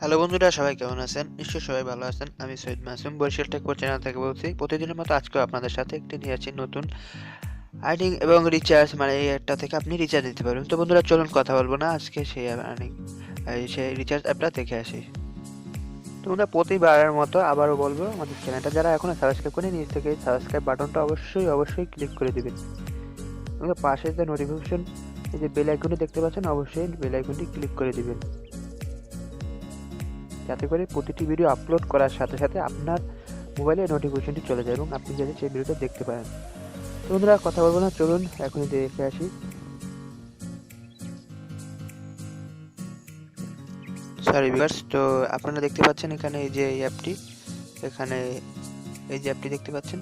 Hello বন্ধুরা, সবাই কেমন আছেন? নিশ্চয়ই সবাই ভালো আছেন। আমি সৈয়দ মাসুম, বরিশাল টেক চ্যানেল থেকে বলছি। প্রতিদিনের মতো আজকেও আপনাদের সাথে একটি নিয়ে আসছি নতুন আর্নিং এবং রিচার্জ, মানে এই অ্যাপটা থেকে আপনি রিচার্জ দিতে পারবেন। তো বন্ধুরা, চলুন কথা বলবো না, আজকে সেই আর্নিং সেই রিচার্জ অ্যাপটা দেখে আসি। তো বন্ধুরা, প্রতিবারের মতো আবারও বলবো, আমাদের চ্যানেলটা যারা এখনো সাবস্ক্রাইব করেনি, নিচ থেকে সাবস্ক্রাইব বাটনটা অবশ্যই ক্লিক করে দিবেন। এবং পাশে যে নোটিফিকেশন, এই যে বেল আইকনটি দেখতে পাচ্ছেন, অবশ্যই বেল আইকনটি ক্লিক করে দিবেন, যাতে করে প্রতিটি ভিডিও আপলোড করার সাথে সাথে আপনার মোবাইলে নোটিফিকেশনটি চলে যায় এবং আপনি যাতে সেই ভিডিওটা দেখতে পারেন। তো বন্ধুরা, কথা বলবো না, চলুন এখনই দেখে আসি। সরি ভিউয়ার্স, তো আপনারা দেখতে পাচ্ছেন এখানে এই যে অ্যাপটি, এখানে এই যে অ্যাপটি দেখতে পাচ্ছেন,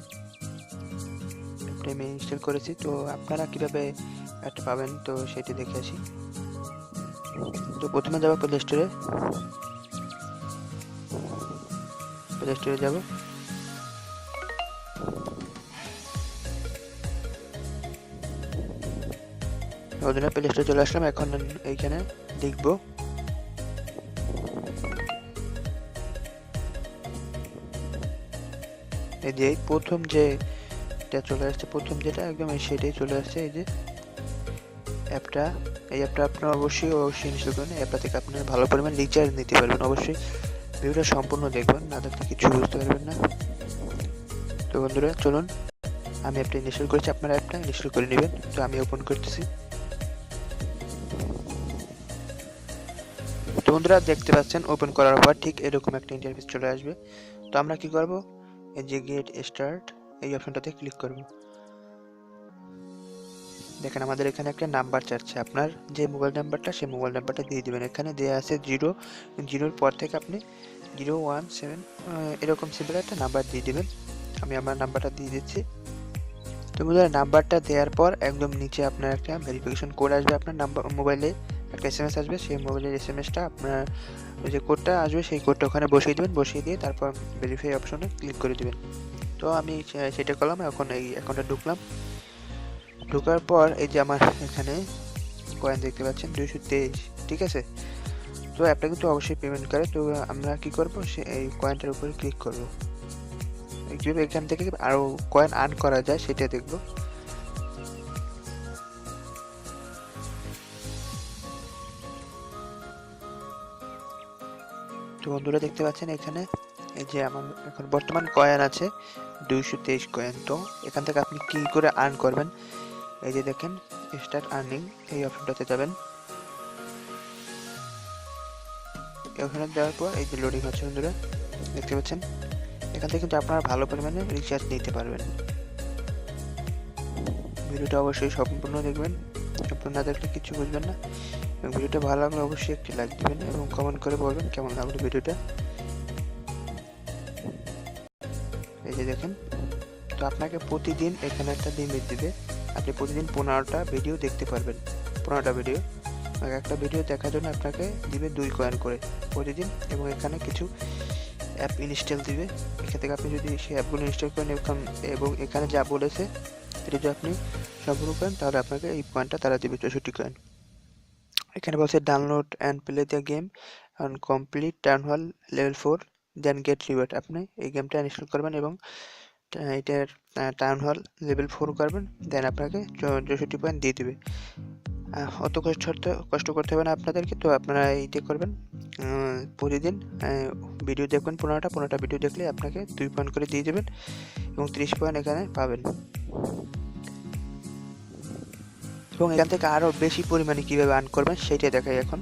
অ্যাপটি আমি ইনস্টল করেছি। তো আপনারা কিভাবে অ্যাপটা পাবেন তো সেটি দেখে আসি। তো প্রথমে যাবো প্লে স্টোরে, যাবো। ওদের প্লে স্টোরে চলে আসলাম। এখন এইখানে লিখবো এই যে প্রথম যেটা চলে আসছে, প্রথম যেটা একদম সেটাই চলে আসছে, এই যে অ্যাপটা। এই অ্যাপটা আপনারা অবশ্যই ইনস্টল করেন। অ্যাপটা থেকে আপনারা ভালো পরিমাণ রিচার্জ নিতে পারবেন। অবশ্যই ভিডিওটা সম্পূর্ণ দেখবেন, না দেখলে কিছু বুঝতে পারবেন না। তো বন্ধুরা, চলুন, আমি অ্যাপটা ইনস্টল করেছি, আপনারা অ্যাপটা ইনস্টল করে নেবেন। তো আমি ওপেন করতেছি। তো বন্ধুরা, দেখতে পাচ্ছেন ওপেন করার পর ঠিক এরকম একটা ইন্টারফেস চলে আসবে। তো আমরা কি করব, এই যে গেট স্টার্ট এই অপশনটাতে ক্লিক করব। দেখেন আমাদের এখানে একটা নাম্বার চাচ্ছে, আপনার যে মোবাইল নাম্বারটা সেই মোবাইল নাম্বারটা দিয়ে দিবেন। এখানে দেওয়া আছে 0 পর থেকে আপনি 017 এরকম সিম্পল একটা নাম্বার দিয়ে দিবেন। আমি আমার নাম্বারটা দিয়ে দিচ্ছি। তো বন্ধুরা, নাম্বারটা দেওয়ার পর একদম নিচে আপনার একটা ভেরিফিকেশন কোড আসবে। আপনার নাম্বার মোবাইলে একটা এসএমএস আসবে, সেই মোবাইলের এসএমএসটা আপনার যে কোডটা আসবে সেই কোডটা ওখানে বসিয়ে দেবেন। বসিয়ে দিয়ে তারপর ভেরিফাই অপশনে ক্লিক করে দিবেন। তো আমি সেটা করলাম। এখন এই অ্যাকাউন্টে ঢুকলাম। ঢোকার পর এই যে আমার এখানে কয়েন দেখতে পাচ্ছেন 223, ঠিক আছে। তো অ্যাপটা কিন্তু অবশ্যই পেমেন্ট করে। তো আমরা কি করব, সে এই কয়েনটার উপরে ক্লিক করব। কিভাবে এখান থেকে আরো কয়েন আর্ন করা যায় সেটা দেখব। তো বন্ধুরা, দেখতে পাচ্ছেন এখানে এই যে আমার এখন বর্তমান কয়েন আছে 223 কয়েন। তো এখান থেকে আপনি কি করে আর্ন করবেন, এই যে দেখেন স্টার্ট আর্নিং এই অপশনটাতে যাবেন। এই অপশনে দেওয়ার পর এই যে লোডিং হচ্ছে বন্ধুরা, দেখতে পাচ্ছেন। এখান থেকে কিন্তু আপনারা ভালো পরিমাণে রিচার্জ নিতে পারবেন। ভিডিওটা অবশ্যই সম্পূর্ণ দেখবেন, সম্পূর্ণ না দেখলে কিছু বুঝবেন না। এবং ভিডিওটা ভালো লাগলে অবশ্যই একটি লাইক দিবেন এবং কমেন্ট করে বলবেন কেমন লাগলো ভিডিওটা। এই যে দেখেন, তো আপনাকে প্রতিদিন এখানে একটা লিমিট দিবে। আপনি প্রতিদিন 15টা ভিডিও দেখতে পারবেন। 15টা ভিডিও, একটা ভিডিও দেখার জন্য আপনাকে দিবে 2 কয়েন করে প্রতিদিন। এবং এখানে কিছু অ্যাপ ইনস্টল দিবে। এখান থেকে আপনি যদি সেই অ্যাপগুলো ইনস্টল করেন এবং এখানে যা বলেছে এটা যদি আপনি সম্পূর্ণ করেন, তাহলে আপনাকে এই কয়েনটা তারা দিবে 64 কয়েন। এখানে বলছে download and play the game and complete town hall level 4 then get reward. আপনি এই গেমটা ইনস্টল করবেন এবং এটার টাউন হল লেভেল 4 করবেন, দেন আপনাকে 64 পয়েন্ট দিয়ে দিবে। অত কষ্ট করতে হবে না আপনাদেরকে। তো আপনারা এইটা করবেন, প্রতিদিন ভিডিও দেখবেন। 15টা ভিডিও দেখলে আপনাকে 2 পয়েন্ট করে দিয়ে দেবেন এবং 30 পয়েন্ট এখানে পাবেন। এবং এখান থেকে আরও বেশি পরিমাণে কীভাবে আর্ন করবেন সেটা দেখাই এখন।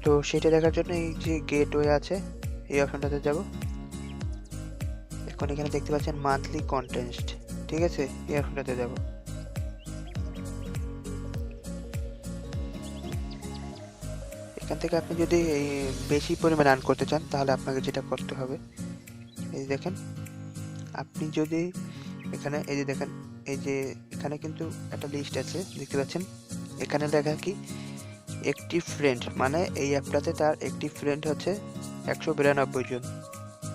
তো সেটা দেখার জন্য এই যে গেটওয়ে আছে এই অপশনটাতে যাব। এখন এখানে দেখতে পাচ্ছেন মান্থলি কন্টেস্ট, ঠিক আছে, এই অপশনটাতে যাব। এখান থেকে আপনি যদি এই বেশি পরিমাণে আর্ন করতে চান, তাহলে আপনাকে যেটা করতে হবে, এই যে দেখেন, আপনি যদি এখানে এই যে দেখেন, এই যে এখানে কিন্তু একটা লিস্ট আছে দেখতে পাচ্ছেন। এখানে লেখা কি একটি ফ্রেন্ড, মানে এই অ্যাপটাতে তার একটি ফ্রেন্ড হচ্ছে 192 জন,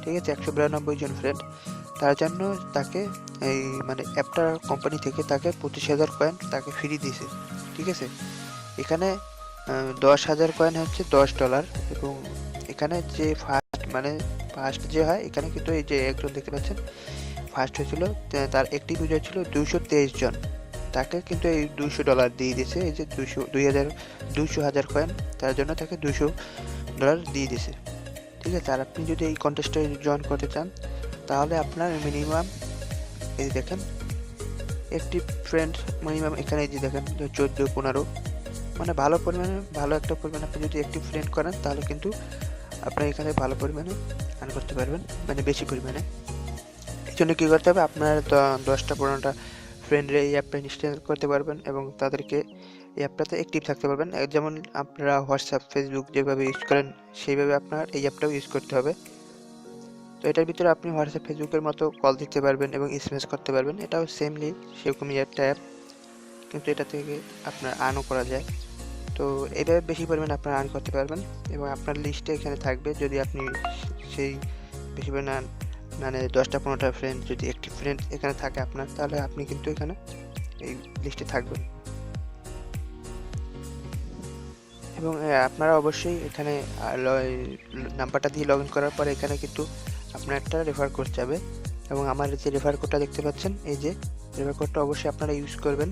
ঠিক আছে, 192 জন ফ্রেন্ড। তার জন্য তাকে এই মানে অ্যাপটা কোম্পানি থেকে তাকে 25,000 কয়েন তাকে ফ্রি দিয়েছে, ঠিক আছে। এখানে 10,000 কয়েন হচ্ছে $10 এবং এখানে যে ফার্স্ট যে হয় এখানে কিন্তু এই যে একজন দেখতে পাচ্ছেন ফার্স্ট হয়েছিল, তার অ্যাক্টিভ ইউজার ছিল 223 জন। তাকে কিন্তু এই $200 দিয়ে দিয়েছে, এই যে 200,000 কয়েন, তার জন্য তাকে $200 দিয়ে দিয়েছে। ঠিক আছে, আর আপনি যদি এই কন্টেস্টে জয়েন করতে চান তাহলে আপনার মিনিমাম এই যে দেখেন অ্যাক্টিভ ফ্রেন্ড মিনিমাম এখানে এই যে দেখেন 14-15, মানে ভালো একটা পরিমাণে আপনি যদি অ্যাক্টিভ ফ্রেন্ড করেন তাহলে কিন্তু আপনার এখানে ভালো পরিমাণে আর্ন করতে পারবেন, মানে বেশি পরিমাণে। এই জন্য কী করতে হবে, আপনার 10-15টা ফ্রেন্ডরা এই অ্যাপটা ইনস্টল করতে পারবেন এবং তাদেরকে এই অ্যাপটাতে অ্যাক্টিভ থাকতে পারবেন। যেমন আপনারা হোয়াটসঅ্যাপ, ফেসবুক যেভাবে ইউজ করেন সেইভাবে আপনার এই অ্যাপটাও ইউজ করতে হবে। তো এটার ভিতরে আপনি হোয়াটসঅ্যাপ, ফেসবুকের মতো কল দিতে পারবেন এবং এসএমএস করতে পারবেন। এটাও সেমলি সেরকমই একটা অ্যাপ, কিন্তু এটা থেকে আপনার আর্নও করা যায়। তো এইভাবে বেশি পরিমাণে আপনারা আর্ন করতে পারবেন এবং আপনার লিস্টে এখানে থাকবে। যদি আপনি সেই বেশি পরিমাণে মানে 10-15টা ফ্রেন্ড যদি অ্যাক্টিভ ফ্রেন্ড এখানে থাকে আপনার, তাহলে আপনি কিন্তু এখানে এই লিস্টে থাকবেন। এবং আপনারা অবশ্যই এখানে নাম্বারটা দিয়ে লগ ইন করার পরে এখানে কিন্তু আপনার একটা রেফার কোড যাবে এবং আমার যে রেফার কোডটা দেখতে পাচ্ছেন, এই যে রেফার কোডটা অবশ্যই আপনারা ইউজ করবেন।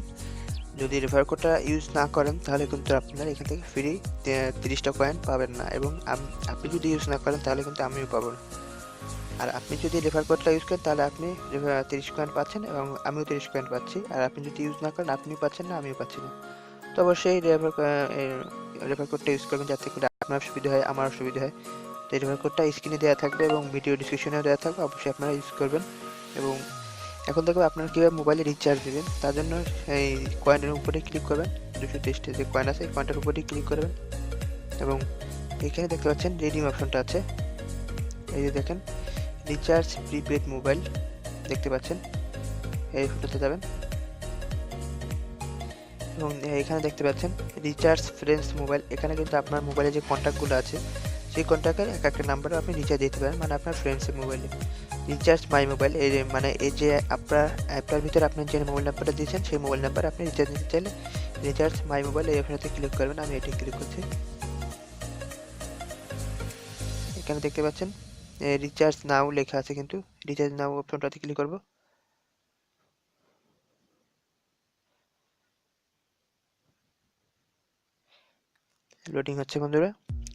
যদি রেফার কোডটা ইউজ না করেন তাহলে কিন্তু আপনারা এখান থেকে ফ্রি 30টা কয়েন পাবেন না, এবং আপনি যদি ইউজ না করেন তাহলে কিন্তু আমিও পাবো না। আর আপনি যদি রেফার কোডটা ইউজ করেন তাহলে আপনি 30 কয়েন পাচ্ছেন এবং আমিও 30 কয়েন পাচ্ছি। আর আপনি যদি ইউজ না করেন আপনিও পাচ্ছেন না, আমিও পাচ্ছি না। তো অবশ্যই রেফার কোডটা ইউজ করবেন যাতে করে আপনার সুবিধা হয়, আমার সুবিধা হয়। তো এই রেফার কোডটা স্ক্রিনে দেওয়া থাকবে এবং ভিডিও ডিসক্রিপশনেও দেওয়া থাকবে, অবশ্যই আপনারা ইউজ করবেন। এবং এখন দেখো আপনারা কীভাবে মোবাইলে রিচার্জ দেবেন, তার জন্য এই কয়েনের উপরে ক্লিক করবেন। 223টা যে কয়েন আছে এই কয়েনটার উপরেই ক্লিক করবেন এবং এখানে দেখতে পাচ্ছেন রিডিম অপশনটা আছে। এই যে দেখেন রিচার্জ প্রিপেড মোবাইল দেখতে পাচ্ছেন, এই ফটোতে যাবেন এবং এখানে দেখতে পাচ্ছেন রিচার্জ ফ্রেন্ডস মোবাইল। এখানে কিন্তু আপনার মোবাইলে যে কন্ট্যাক্টগুলো আছে সেই কন্ট্যাক্টের এক একটা নাম্বারে আপনি রিচার্জ দিতে পারেন, মানে আপনার ফ্রেন্ডসের মোবাইলে। রিচার্জ মাই মোবাইল, এই মানে এই যে আপনার অ্যাপটার ভিতরে আপনি যে মোবাইল নাম্বারটা দিয়েছেন সেই মোবাইল নাম্বারে আপনি রিচার্জ দিতে চাইলে রিচার্জ মাই মোবাইল এই অপশনটাতে ক্লিক করবেন। আমি এটি ক্লিক করছি। এখানে দেখতে পাচ্ছেন রিচার্জ নাও লেখা আছে, কিন্তু রিচার্জ নাও অপশনটাতে ক্লিক করব। লোডিং হচ্ছে বন্ধুরা,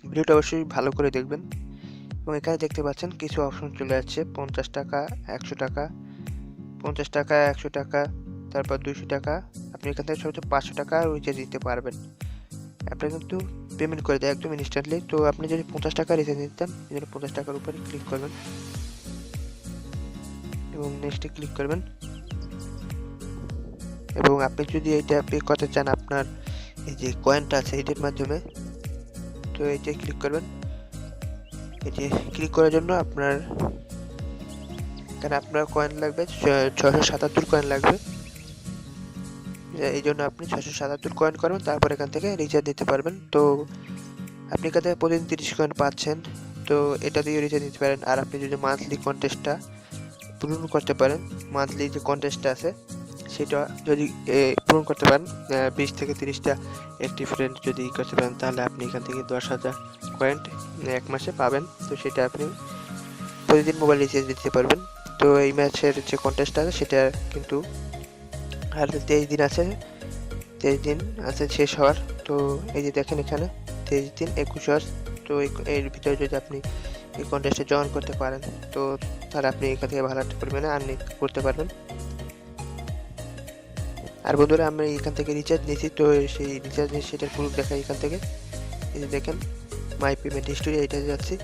ভিডিওটা অবশ্যই ভালো করে দেখবেন। এবং এখানে দেখতে পাচ্ছেন কিছু অপশন চলে আসছে, 50 টাকা, 100 টাকা, 50 টাকা, 100 টাকা, তারপর 200 টাকা। আপনি এখান থেকে সর্বোচ্চ 500 টাকা রিচার্জ দিতে পারবেন। আপনি কিন্তু পেমেন্ট করে দেয় একদম ইনস্ট্যান্টলি। তো আপনি যদি 50 টাকা রিচার্জ নিতেন, এই জন্য 50 টাকার উপরে ক্লিক করবেন এবং নেক্সটে ক্লিক করবেন। এবং আপনি যদি এইটা পে করতে চান আপনার এই যে কয়েনটা আছে এইটার মাধ্যমে, তো এইটা ক্লিক করবেন। এটি ক্লিক করার জন্য আপনার এখানে আপনার কয়েন লাগবে 677 কয়েন লাগবে। এই জন্য আপনি 677 কয়েন করবেন, তারপর এখান থেকে রিচার্জ দিতে পারবেন। তো আপনি এখান থেকে প্রতিদিন 30 কয়েন পাচ্ছেন, তো এটা দিয়ে রিচার্জ দিতে পারেন। আর আপনি যদি মান্থলি কন্টেস্টটা পূরণ করতে পারেন, মান্থলি যে কন্টেস্টটা আছে সেটা যদি পূরণ করতে পারেন, 20 থেকে 30টা অ্যাক্টিভ ফ্রেন্ড যদি করতে পারেন, তাহলে আপনি এখান থেকে 10,000 কয়েন এক মাসে পাবেন। তো সেটা আপনি প্রতিদিন মোবাইল রিচার্জ দিতে পারবেন। তো এই ম্যাচের যে কন্টেস্ট আছে সেটা কিন্তু আর 23 দিন আছে, 23 দিন আছে শেষ হওয়ার। তো এই যে দেখেন এখানে 23 দিন 21 আওয়ার্স। তো এর ভিতরে যদি আপনি এই কন্টেস্টে জয়েন করতে পারেন তো তাহলে আপনি এখান থেকে ভালো একটা পরিমাণে আর্নিং করতে পারবেন। আর বন্ধুরা আমি এখান থেকে রিচার্জ নিয়েছি, তো সেই রিচার্জ নিয়ে সেটার প্রুফ দেখাই এখান থেকে। এই যে দেখেন মাই পেমেন্ট হিস্টোরি, এইটা যাচ্ছি।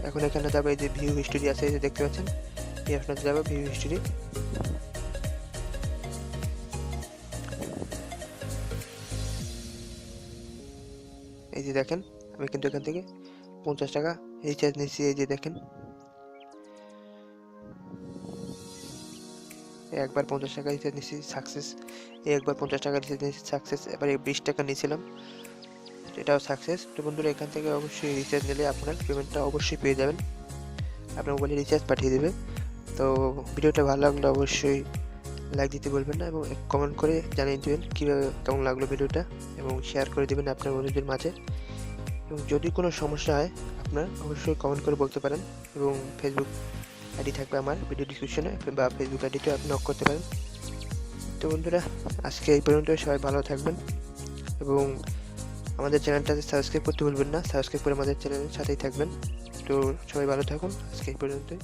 এখন এখানে যাবে এই যে ভিউ হিস্টোরি আছে, এই যে দেখতে পাচ্ছেন এই অপশনে যাবে ভিউ হিস্টোরি। এই যে দেখেন আমি কিন্তু এখান থেকে 50 টাকা রিচার্জ নিয়েছি। এই যে দেখেন একবার 50 টাকা রিচার্জ নিয়েছি সাকসেস, একবার 50 টাকা রিচার্জ নিয়েছি সাকসেস, এবার 20 টাকা নিয়েছিলাম, এটাও সাকসেস। তো বন্ধুরা এখান থেকে অবশ্যই রিচার্জ নিলে আপনার পেমেন্টটা অবশ্যই পেয়ে যাবেন, আপনার মোবাইলে রিচার্জ পাঠিয়ে দেবে। তো ভিডিওটা ভালো লাগলে অবশ্যই লাইক দিতে বলবেন না এবং কমেন্ট করে জানিয়ে দেবেন কীভাবে কেমন লাগলো ভিডিওটা, এবং শেয়ার করে দেবেন আপনার বন্ধুদের মাঝে। এবং যদি কোনো সমস্যা হয় আপনার অবশ্যই কমেন্ট করে বলতে পারেন, এবং ফেসবুক আইডি থাকবে আমার ভিডিও ডিসক্রিপশনে, বা ফেসবুক আইডিতেও আপনি নক করতে পারেন। তো বন্ধুরা, আজকে এই পর্যন্ত। সবাই ভালো থাকবেন এবং আমাদের চ্যানেলটাতে সাবস্ক্রাইব করতে ভুলবেন না। সাবস্ক্রাইব করে আমাদের চ্যানেলের সাথেই থাকবেন। তো সবাই ভালো থাকুন, আজকে এই পর্যন্তই।